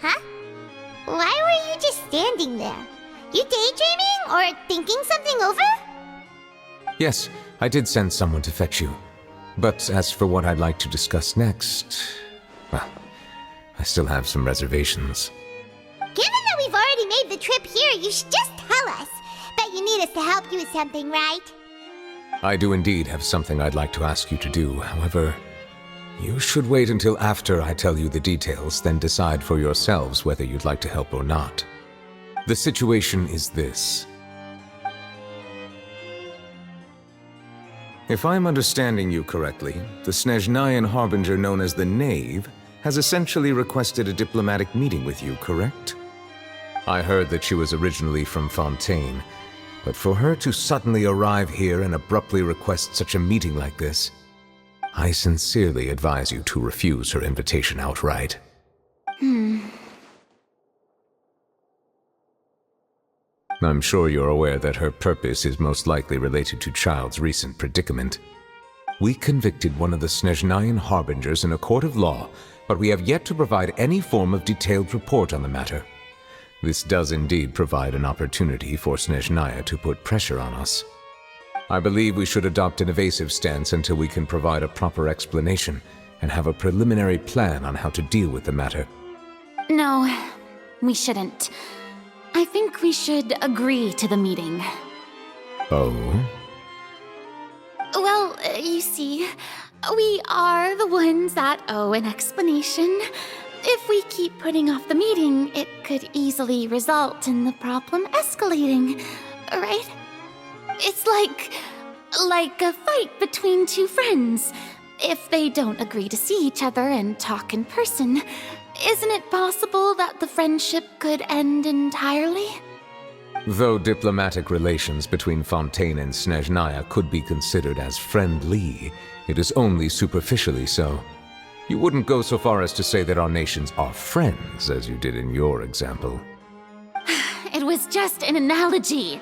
Huh? Why were you just standing there? You daydreaming or thinking something over? Yes, I did send someone to fetch you. But as for what I'd like to discuss next, well, I still have some reservations. Given that we've already made the trip here, you should just tell us. Bet you need us to help you with something, right? I do indeed have something I'd like to ask you to do. However, you should wait until after I tell you the details, then decide for yourselves whether you'd like to help or not. The situation is this. If I'm understanding you correctly, the Snezhnayan Harbinger known as the Knave has essentially requested a diplomatic meeting with you, correct? I heard that she was originally from Fontaine, but for her to suddenly arrive here and abruptly request such a meeting like this, I sincerely advise you to refuse her invitation outright. I'm sure you're aware that her purpose is most likely related to Child's recent predicament. We convicted one of the Snezhnayan Harbingers in a court of law, but we have yet to provide any form of detailed report on the matter. This does indeed provide an opportunity for Snezhnaya to put pressure on us. I believe we should adopt an evasive stance until we can provide a proper explanation and have a preliminary plan on how to deal with the matter. No, we shouldn't. I think we should agree to the meeting. Oh? Well, you see, we are the ones that owe an explanation. If we keep putting off the meeting, it could easily result in the problem escalating, right? It's like a fight between two friends. If they don't agree to see each other and talk in person, isn't it possible that the friendship could end entirely? Though diplomatic relations between Fontaine and Snezhnaya could be considered as friendly, it is only superficially so. You wouldn't go so far as to say that our nations are friends, as you did in your example. It was just an analogy.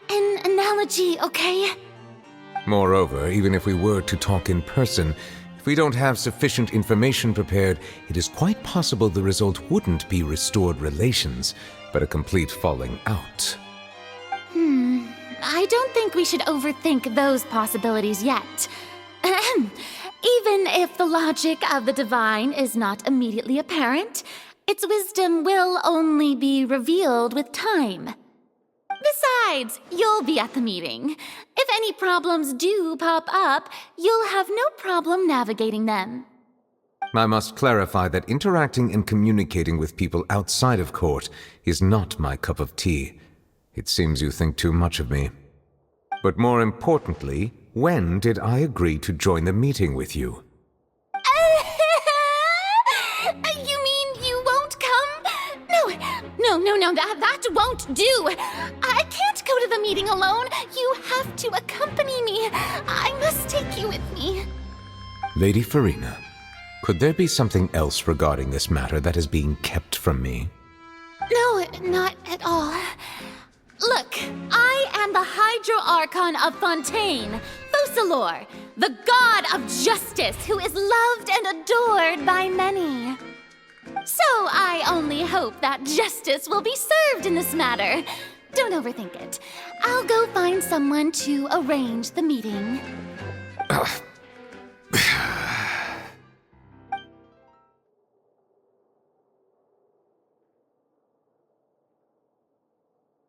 An analogy, okay? Moreover, even if we were to talk in person, if we don't have sufficient information prepared, it is quite possible the result wouldn't be restored relations, but a complete falling out. I don't think we should overthink those possibilities yet. Even if the logic of the divine is not immediately apparent, its wisdom will only be revealed with time. Besides, you'll be at the meeting. If any problems do pop up, you'll have no problem navigating them. I must clarify that interacting and communicating with people outside of court is not my cup of tea. It seems you think too much of me. But more importantly, when did I agree to join the meeting with you? You mean you won't come? No, that won't do. I can't go to meeting alone. You have to accompany me. I must take you with me. Lady Farina, could there be something else regarding this matter that is being kept from me? No, not at all. Look, I am the Hydro-Archon of Fontaine, Focalor, the god of justice who is loved and adored by many. So I only hope that justice will be served in this matter. Don't overthink it. I'll go find someone to arrange the meeting.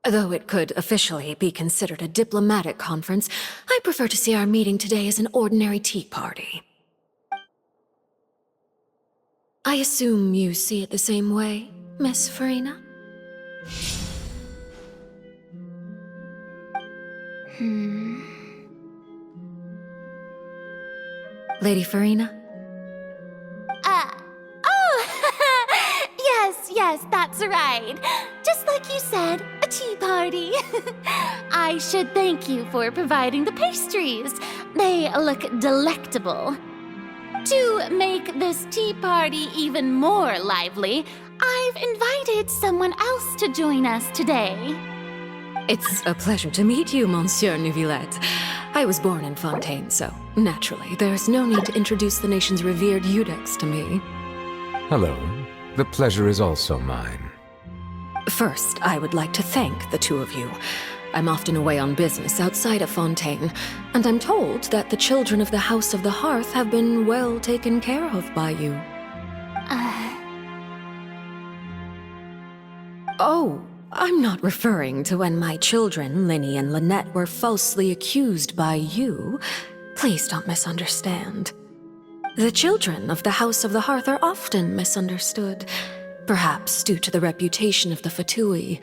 Though it could officially be considered a diplomatic conference, I prefer to see our meeting today as an ordinary tea party. I assume you see it the same way, Miss Farina? Lady Farina? Yes, that's right. Just like you said, a tea party. I should thank you for providing the pastries. They look delectable. To make this tea party even more lively, I've invited someone else to join us today. It's a pleasure to meet you, Monsieur Neuvillette. I was born in Fontaine, so naturally, there's no need to introduce the nation's revered Eudex to me. Hello. The pleasure is also mine. First, I would like to thank the two of you. I'm often away on business outside of Fontaine, and I'm told that the children of the House of the Hearth have been well taken care of by you. Oh, I'm not referring to when my children, Linny and Lynette, were falsely accused by you. Please don't misunderstand. The children of the House of the Hearth are often misunderstood, perhaps due to the reputation of the Fatui.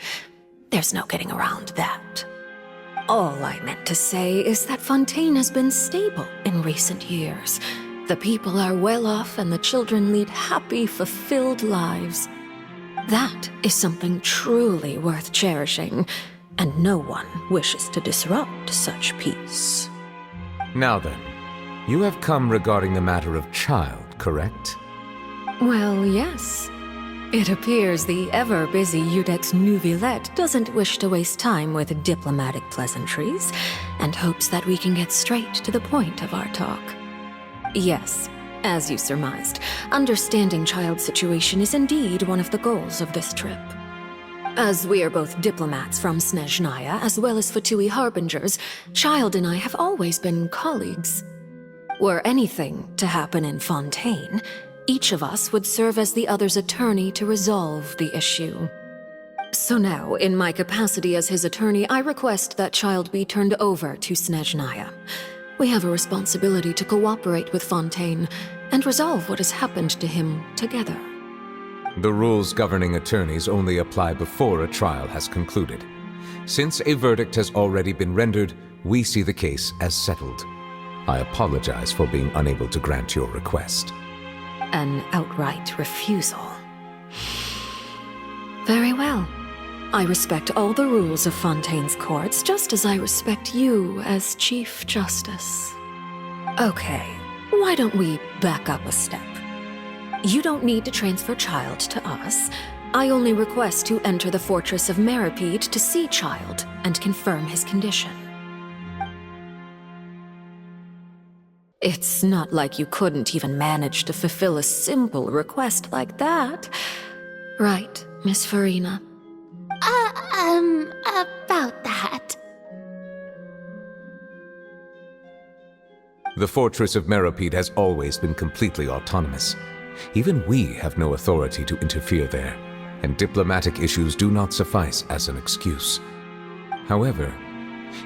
There's no getting around that. All I meant to say is that Fontaine has been stable in recent years. The people are well off and the children lead happy, fulfilled lives. That is something truly worth cherishing, and no one wishes to disrupt such peace. Now then, you have come regarding the matter of child, correct? Well, yes. It appears the ever-busy Eudex Neuvillette doesn't wish to waste time with diplomatic pleasantries, and hopes that we can get straight to the point of our talk. Yes, as you surmised, understanding child's situation is indeed one of the goals of this trip. As we are both diplomats from Snezhnaya, as well as Fatui harbingers, Child and I have always been colleagues. Were anything to happen in Fontaine, each of us would serve as the other's attorney to resolve the issue. So now, in my capacity as his attorney, I request that Child be turned over to Snezhnaya. We have a responsibility to cooperate with Fontaine and resolve what has happened to him together. The rules governing attorneys only apply before a trial has concluded. Since a verdict has already been rendered, we see the case as settled. I apologize for being unable to grant your request. An outright refusal. Very well. I respect all the rules of Fontaine's courts, just as I respect you as Chief Justice. Okay, why don't we back up a step? You don't need to transfer Child to us. I only request to enter the fortress of Meripede to see Child and confirm his condition. It's not like you couldn't even manage to fulfill a simple request like that. Right, Miss Farina? About that. The fortress of Meripede has always been completely autonomous. Even we have no authority to interfere there, and diplomatic issues do not suffice as an excuse. However,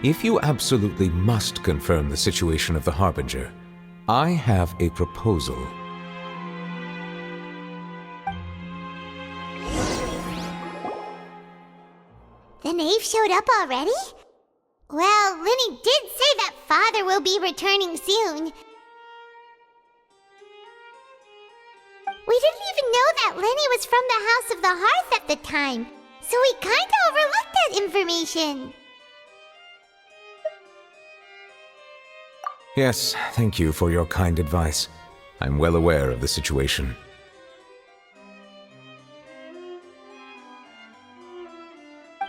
if you absolutely must confirm the situation of the Harbinger, I have a proposal. The knave showed up already? Well, Linny did say that Father will be returning soon. We didn't even know that Linny was from the House of the Hearth at the time, so we kinda overlooked that information. Yes, thank you for your kind advice. I'm well aware of the situation.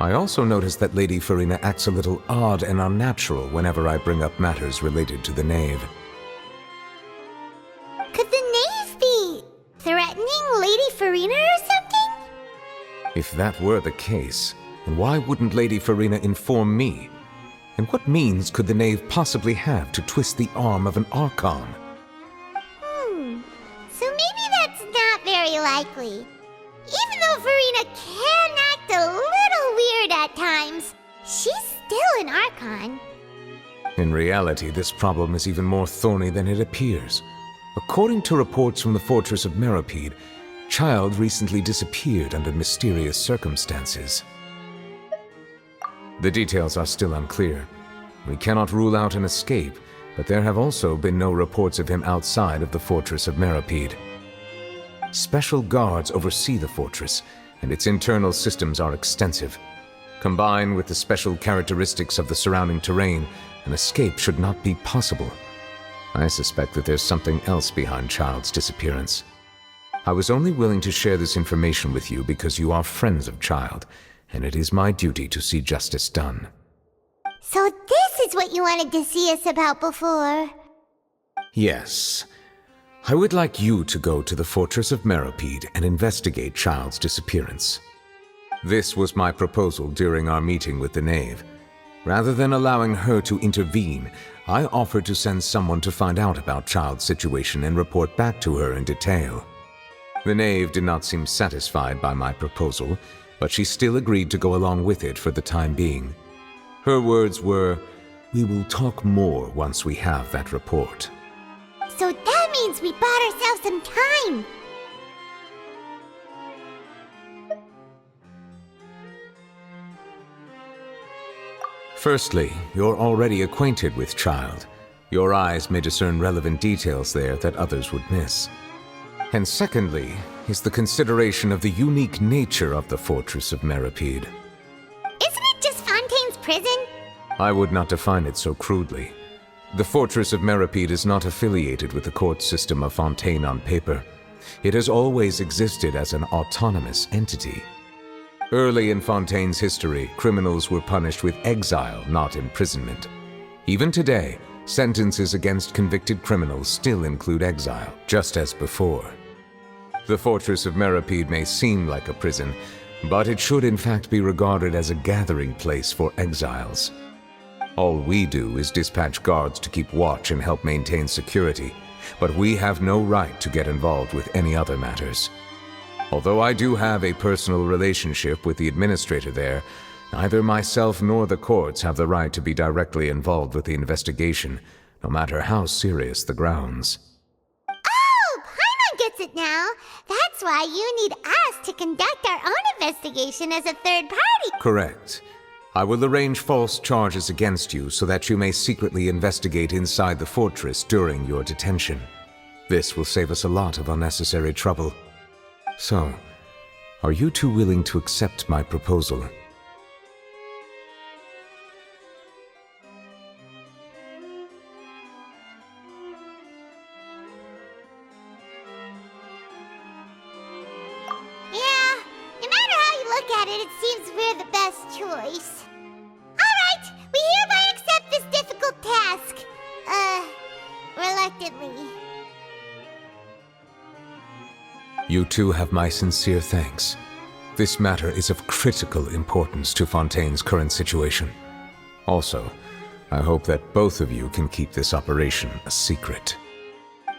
I also noticed that Lady Farina acts a little odd and unnatural whenever I bring up matters related to the Knave. Could the Knave be threatening Lady Farina or something? If that were the case, then why wouldn't Lady Farina inform me? And what means could the Knave possibly have to twist the arm of an Archon? So maybe that's not very likely. Even though Farina can act a little weird at times, she's still an Archon. In reality, this problem is even more thorny than it appears. According to reports from the fortress of Meripede, Child recently disappeared under mysterious circumstances. The details are still unclear. We cannot rule out an escape, but there have also been no reports of him outside of the fortress of Meripede. Special guards oversee the fortress, and its internal systems are extensive. Combined with the special characteristics of the surrounding terrain, an escape should not be possible. I suspect that there's something else behind Child's disappearance. I was only willing to share this information with you because you are friends of Child, and it is my duty to see justice done. So this is what you wanted to see us about before. Yes. I would like you to go to the fortress of Meripede and investigate Child's disappearance. This was my proposal during our meeting with the Knave. Rather than allowing her to intervene, I offered to send someone to find out about Child's situation and report back to her in detail. The Knave did not seem satisfied by my proposal, but she still agreed to go along with it for the time being. Her words were, "We will talk more once we have that report." So that means we bought ourselves some time. Firstly, you're already acquainted with Child. Your eyes may discern relevant details there that others would miss. And secondly, is the consideration of the unique nature of the fortress of Meripede. Isn't it just Fontaine's prison? I would not define it so crudely. The fortress of Meripede is not affiliated with the court system of Fontaine on paper. It has always existed as an autonomous entity. Early in Fontaine's history, criminals were punished with exile, not imprisonment. Even today, sentences against convicted criminals still include exile, just as before. The fortress of Meripede may seem like a prison, but it should in fact be regarded as a gathering place for exiles. All we do is dispatch guards to keep watch and help maintain security, but we have no right to get involved with any other matters. Although I do have a personal relationship with the administrator there, neither myself nor the courts have the right to be directly involved with the investigation, no matter how serious the grounds. Oh, Paimon gets it now. That's why you need us to conduct our own investigation as a third party. Correct. I will arrange false charges against you so that you may secretly investigate inside the fortress during your detention. This will save us a lot of unnecessary trouble. So, are you two willing to accept my proposal? Yeah, no matter how you look at it, it seems we're the best choice. Alright, we hereby accept this difficult task. Reluctantly. You two have my sincere thanks. This matter is of critical importance to Fontaine's current situation. Also, I hope that both of you can keep this operation a secret.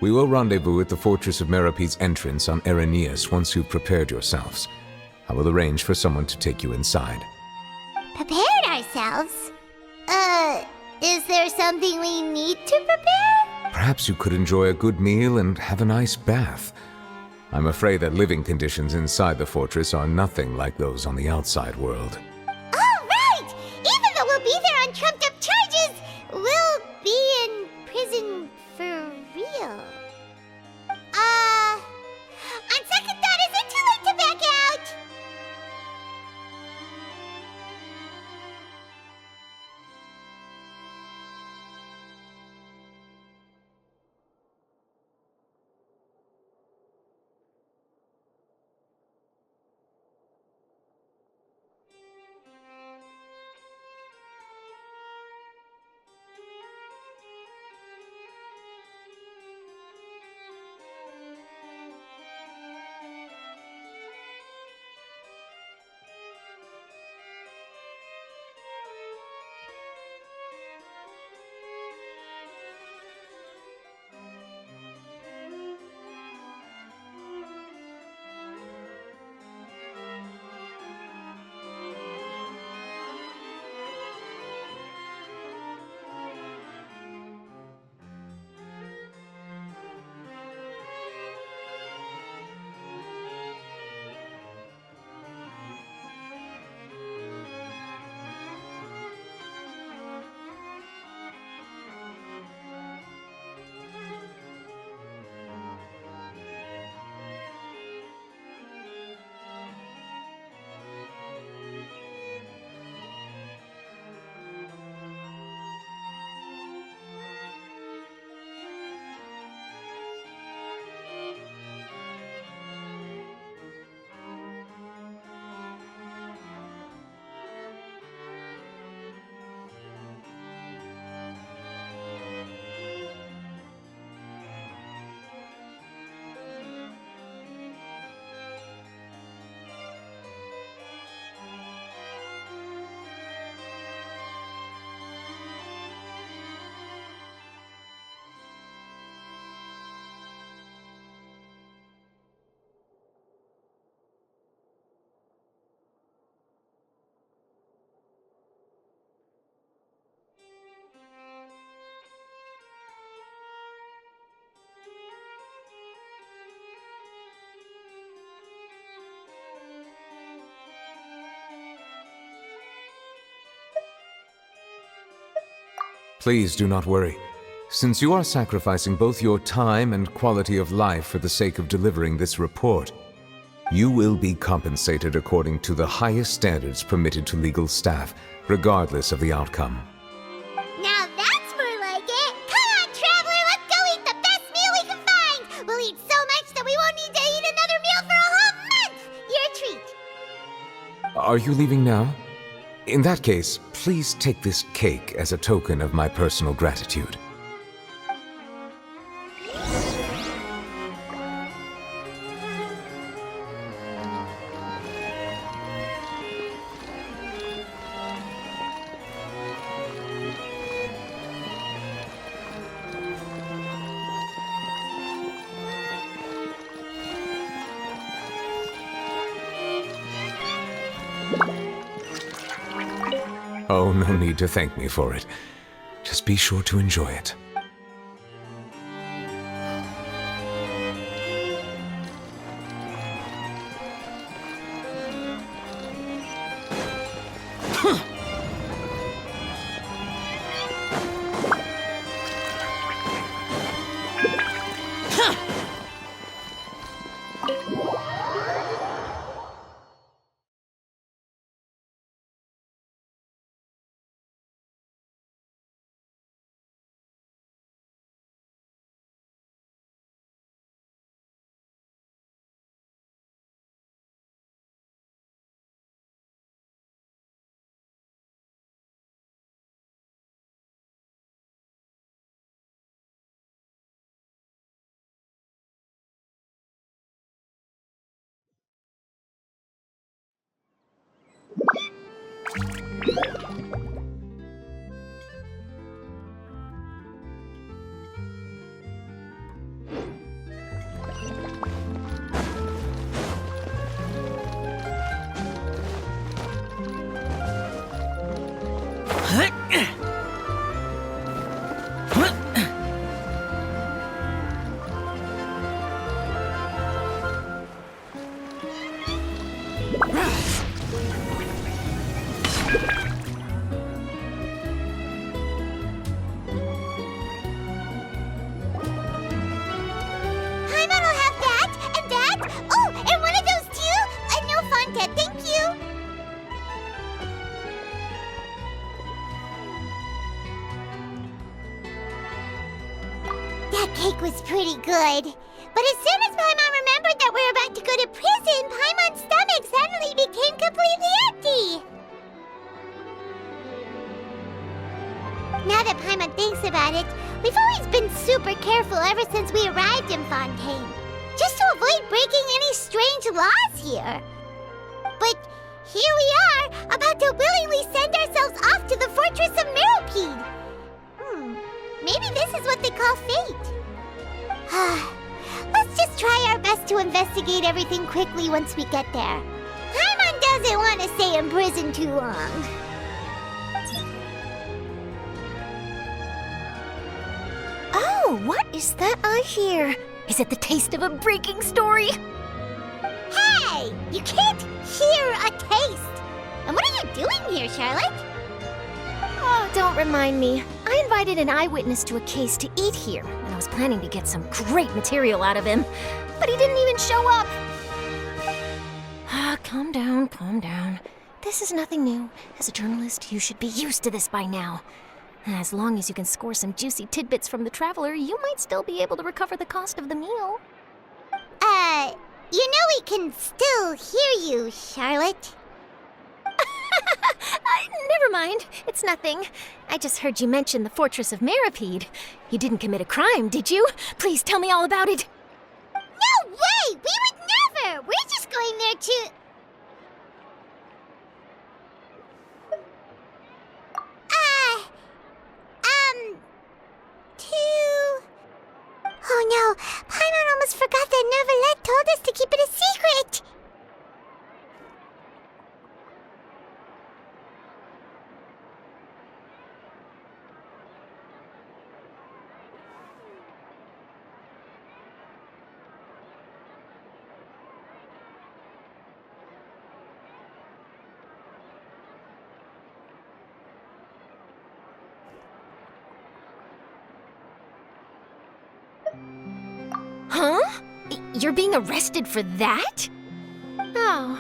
We will rendezvous at the Fortress of Meripede's entrance on Erinius once you've prepared yourselves. I will arrange for someone to take you inside. Prepared ourselves? Is there something we need to prepare? Perhaps you could enjoy a good meal and have a nice bath. I'm afraid that living conditions inside the fortress are nothing like those on the outside world. Oh, right! Even though we'll be there on trumped-up charges, we'll be in prison for real. On second thought, is it too late to back out? Please do not worry. Since you are sacrificing both your time and quality of life for the sake of delivering this report, you will be compensated according to the highest standards permitted to legal staff, regardless of the outcome. Now that's more like it! Come on, Traveler, let's go eat the best meal we can find! We'll eat so much that we won't need to eat another meal for a whole month! You're a treat! Are you leaving now? In that case, please take this cake as a token of my personal gratitude. Oh, no need to thank me for it. Just be sure to enjoy it. Paimon will have that, and that. Oh, and one of those too? No Fonta, thank you. That cake was pretty good. But as soon as Paimon remembered that we were about to go to prison, Paimon's stomach suddenly became completely empty. Now that Paimon thinks about it, we've always been super careful ever since we arrived in Fontaine, just to avoid breaking any strange laws here. But here we are, about to willingly send ourselves off to the fortress of Meropide. Maybe this is what they call fate. Let's just try our best to investigate everything quickly once we get there. Paimon doesn't want to stay in prison too long. Oh, what is that I hear? Is it the taste of a breaking story? Hey! You can't hear a taste! And what are you doing here, Charlotte? Oh, don't remind me. I invited an eyewitness to a case to eat here, and I was planning to get some great material out of him. But he didn't even show up. Calm down, calm down. This is nothing new. As a journalist, you should be used to this by now. As long as you can score some juicy tidbits from the Traveler, you might still be able to recover the cost of the meal. You know we can still hear you, Charlotte. Never mind. It's nothing. I just heard you mention the Fortress of Meropide. You didn't commit a crime, did you? Please tell me all about it. No way! We would never! We're just going there to... Oh no, Paimon almost forgot that Neuvillette told us to keep it a secret! You're being arrested for that? Oh.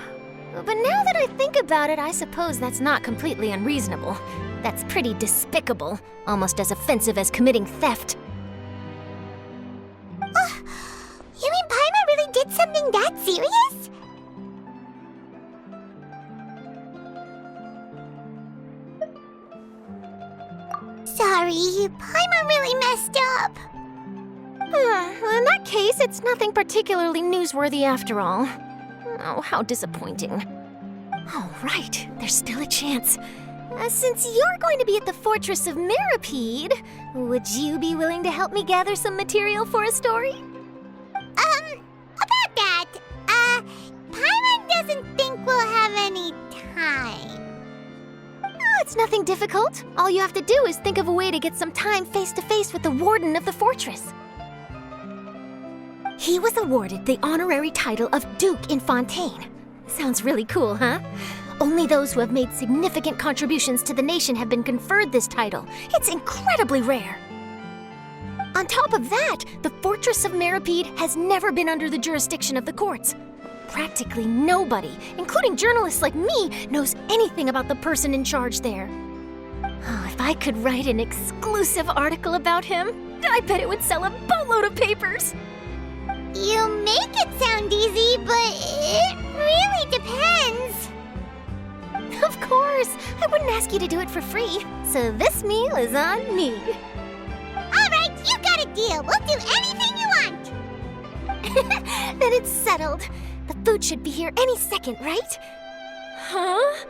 But now that I think about it, I suppose that's not completely unreasonable. That's pretty despicable, almost as offensive as committing theft. You mean Paimon really did something that serious? Sorry, Paimon really messed up. Well, in that case, it's nothing particularly newsworthy after all. Oh, how disappointing. All right, there's still a chance. Since you're going to be at the Fortress of Mirapede, would you be willing to help me gather some material for a story? About that, Paimon doesn't think we'll have any time. Oh, it's nothing difficult. All you have to do is think of a way to get some time face-to-face with the Warden of the Fortress. He was awarded the honorary title of Duke in Fontaine. Sounds really cool, huh? Only those who have made significant contributions to the nation have been conferred this title. It's incredibly rare. On top of that, the Fortress of Mirapede has never been under the jurisdiction of the courts. Practically nobody, including journalists like me, knows anything about the person in charge there. Oh, if I could write an exclusive article about him, I bet it would sell a boatload of papers. You make it sound easy, but it really depends. Of course, I wouldn't ask you to do it for free, so this meal is on me. All right, you got a deal. We'll do anything you want. Then it's settled. The food should be here any second, right? Huh?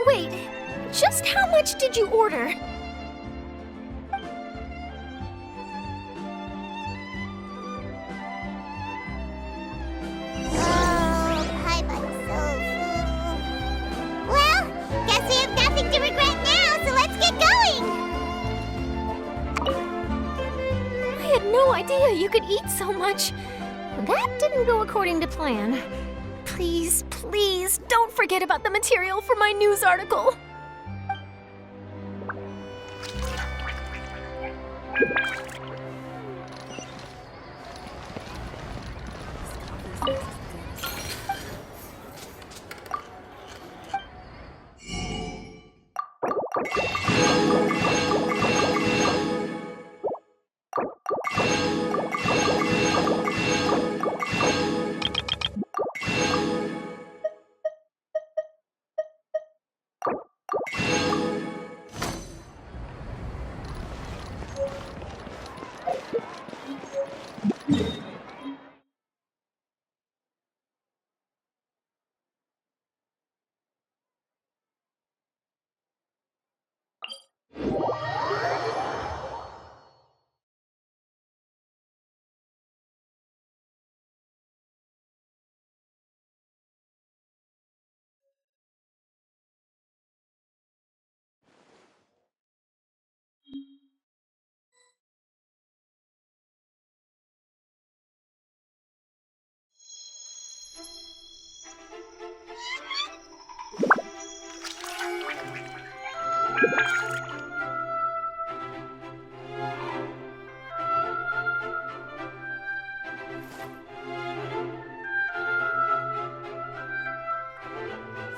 Wait, just how much did you order? No idea you could eat so much. That didn't go according to plan. Please, please, don't forget about the material for my news article.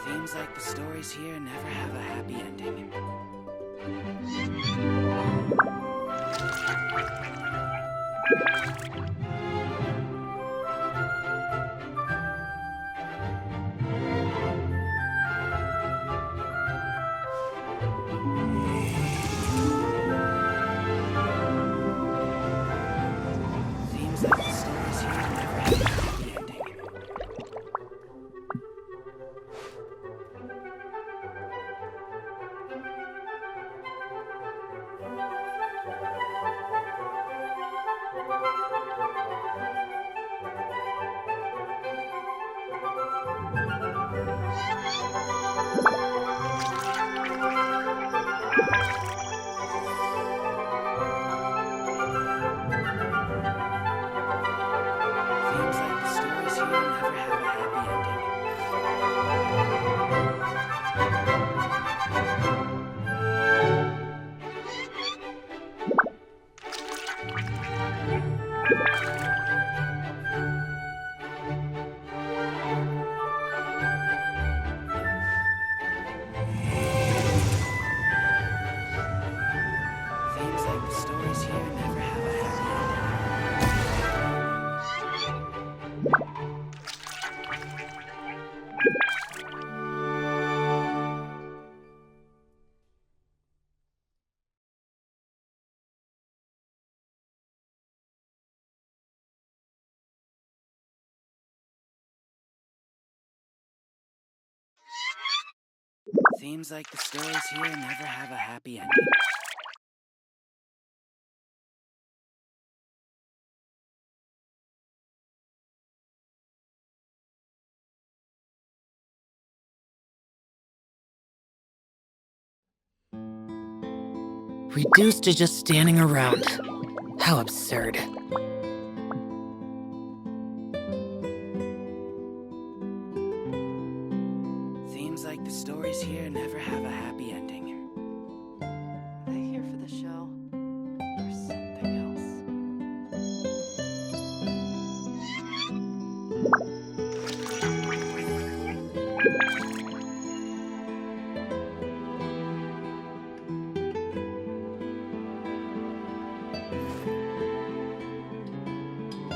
Seems like the stories here never have a happy ending. Seems like the stories here never have a happy ending. Seems like the stories here never have a happy ending. Reduced to just standing around. How absurd. Seems like the stories here never have a happy ending. Are they here for the show? Or something else?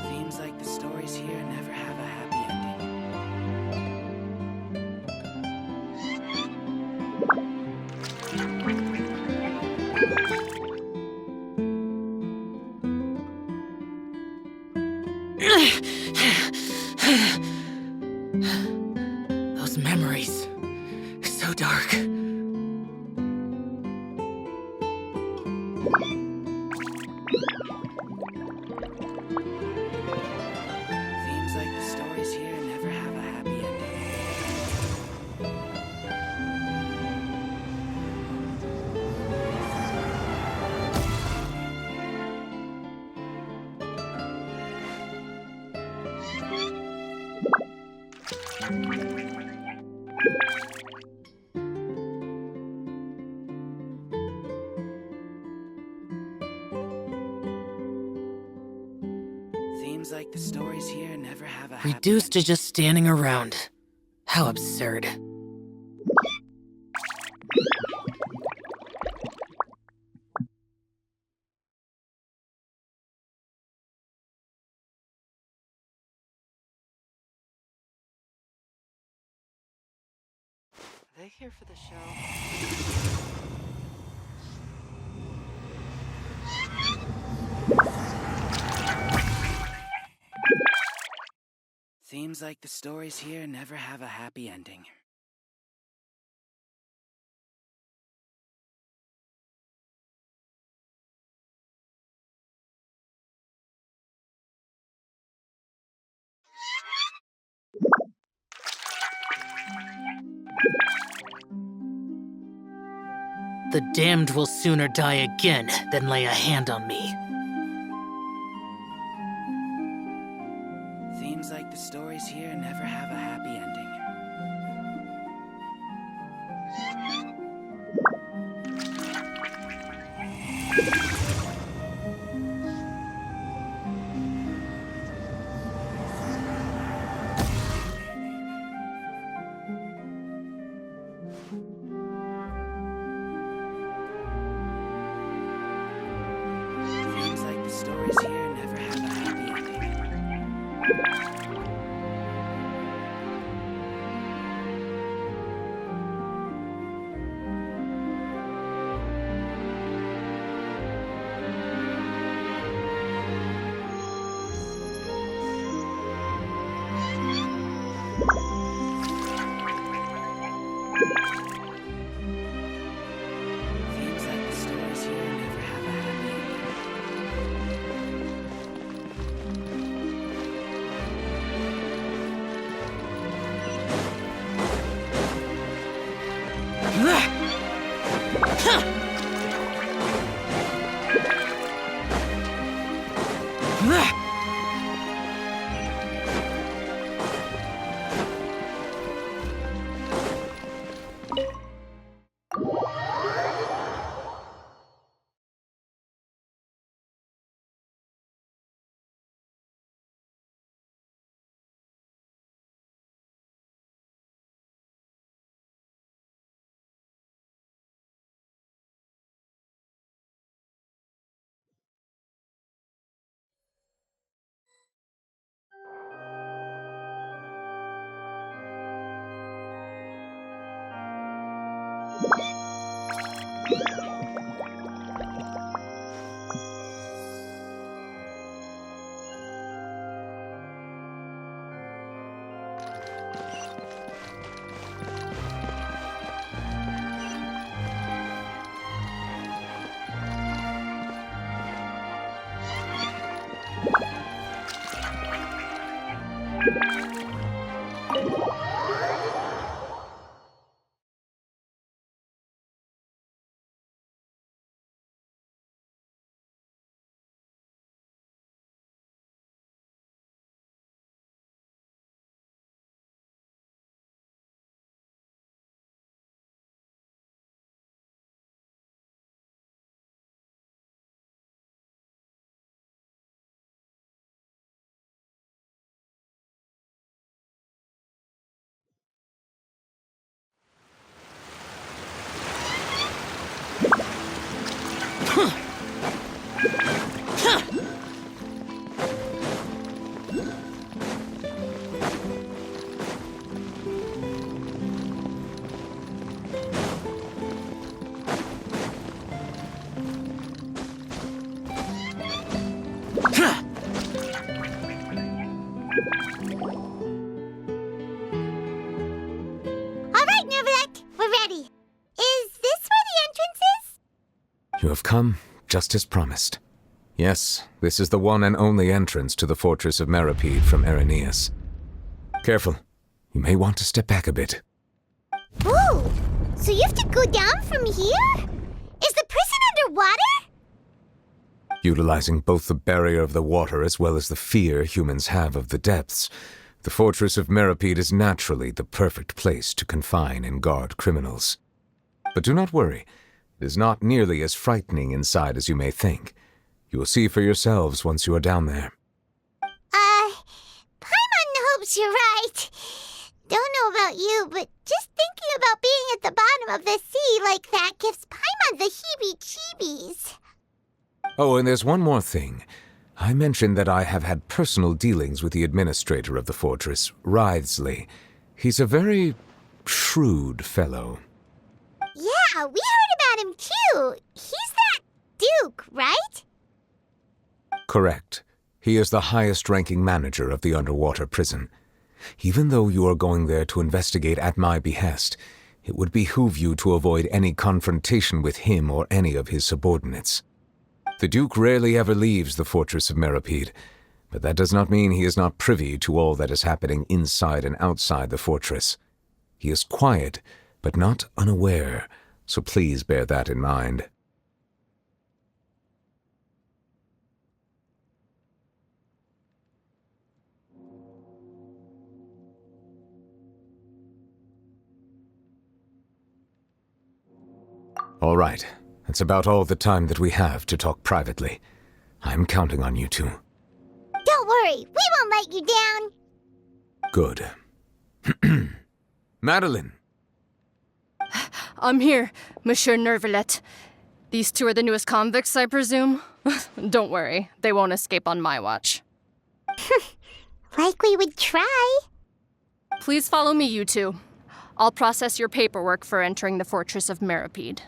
Seems like the stories here never have a happy ending. Those memories. So dark. Seems like the stories here never have a happy ending. Seems like the stories here never have a happy Reduced to just standing around. How absurd. Are they here for the show? Seems like the stories here never have a happy ending. The damned will sooner die again than lay a hand on me. Seems like the stories here never have a happy ending. Seems like the stories here never have a happy ending. Seems like the stories here never have a happy ending. All right, Nervalet, we're ready. Is this where the entrance is? You have come just as promised. Yes, this is the one and only entrance to the fortress of Meripede from Irenaeus. Careful. You may want to step back a bit. Whoa! So you have to go down from here? Is the prison underwater? Utilizing both the barrier of the water as well as the fear humans have of the depths, the fortress of Meripede is naturally the perfect place to confine and guard criminals. But do not worry. It is not nearly as frightening inside as you may think. You will see for yourselves once you are down there. Paimon hopes you're right. Don't know about you, but just thinking about being at the bottom of the sea like that gives Paimon the heebie-jeebies. Oh, and there's one more thing. I mentioned that I have had personal dealings with the administrator of the fortress, Writhsley. He's a very shrewd fellow. Yeah, we heard about him too. He's that Duke, right? Correct. He is the highest-ranking manager of the underwater prison. Even though you are going there to investigate at my behest, it would behoove you to avoid any confrontation with him or any of his subordinates. The Duke rarely ever leaves the fortress of Meripede, but that does not mean he is not privy to all that is happening inside and outside the fortress. He is quiet, but not unaware, so please bear that in mind. All right. That's about all the time that we have to talk privately. I'm counting on you two. Don't worry, we won't let you down. Good. Madeline! I'm here, Monsieur Nervalet. These two are the newest convicts, I presume? Don't worry, they won't escape on my watch. Like we would try. Please follow me, you two. I'll process your paperwork for entering the Fortress of Meripede.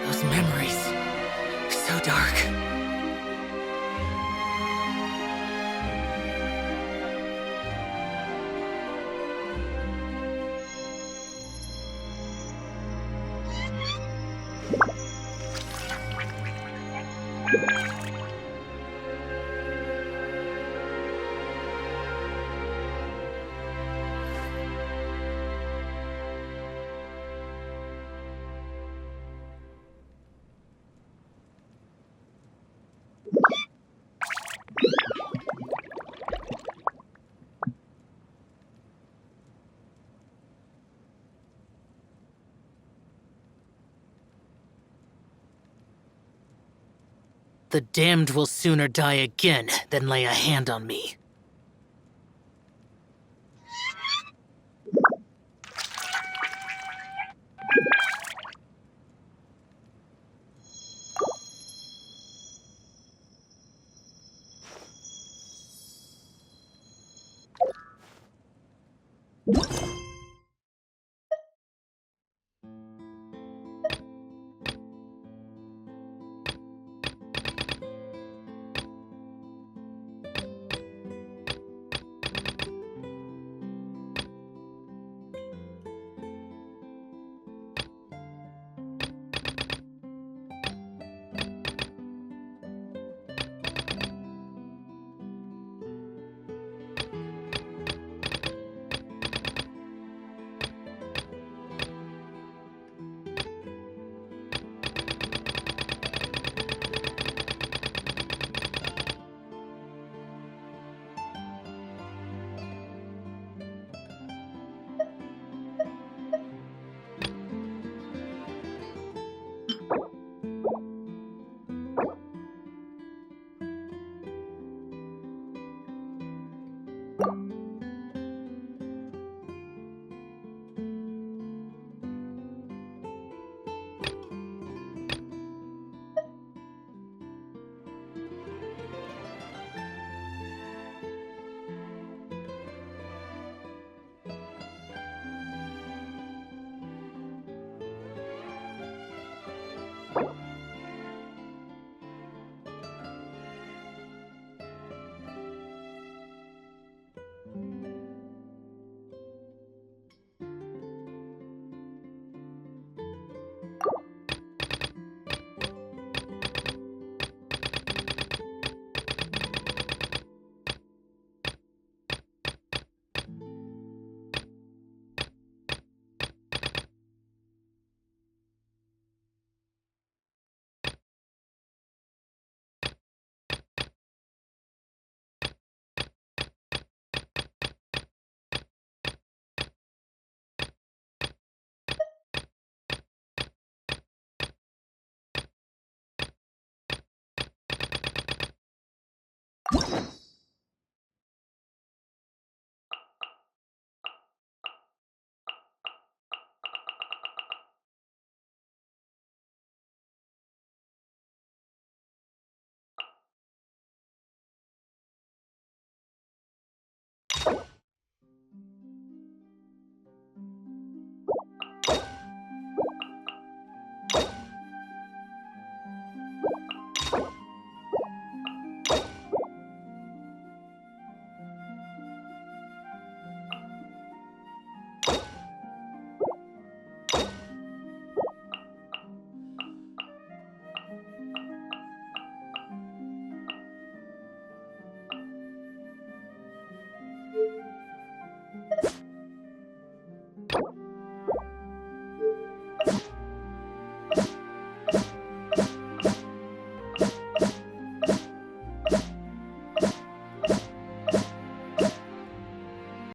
Those memories. So dark. The damned will sooner die again than lay a hand on me.